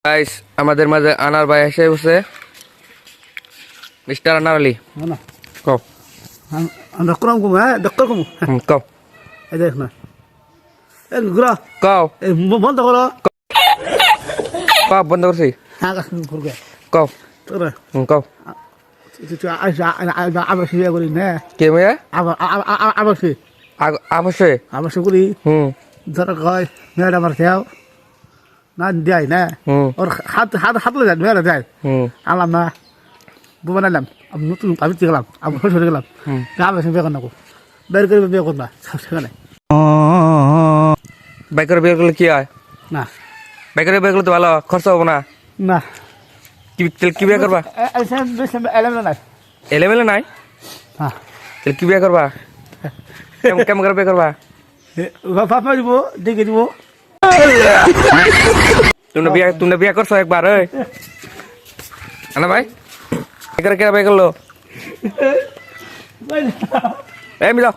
Guys আমাদের মাঝে আনার ভাই এসে বসে মিস্টার আনার আলী Mana? কও Dokter kamu, dokter kamu. কও Ada na. Gura. কও বন্ধ করো। কও বন্ধ করছি হ্যাঁ করবে। কও তোরা কও তুই আবার শুয়ে করি না। কে মেয়ে আবার শুয়ে অবশ্যই আবার শুয়ে করি। ধরো কয় মেয়েটা আমার খেয়াও না দেয় না ওর হাত যায় মেয়েরা যায় আলাম না বানালাম আমি নতুন আমি গেলাম আমি খুশি হয়ে গেলাম আবার সে বিয়ে করবো বের করে বিয়ে করবা সেখানে বাইকের বিয়ে করলে কি হয় না বাইকের বিয়ে করলে তো ভালো খরচ হবো না না কি বিয়ে করবা এলেমেলে নাই হ্যাঁ তাহলে কি বিয়ে করবা কেমন করে বিয়ে করবা বাপা দিব দেখে দিব তুমি বিয়ে করছো একবার ওই আনা ভাই এখানে কে বিয়ে করলো এই মিলাও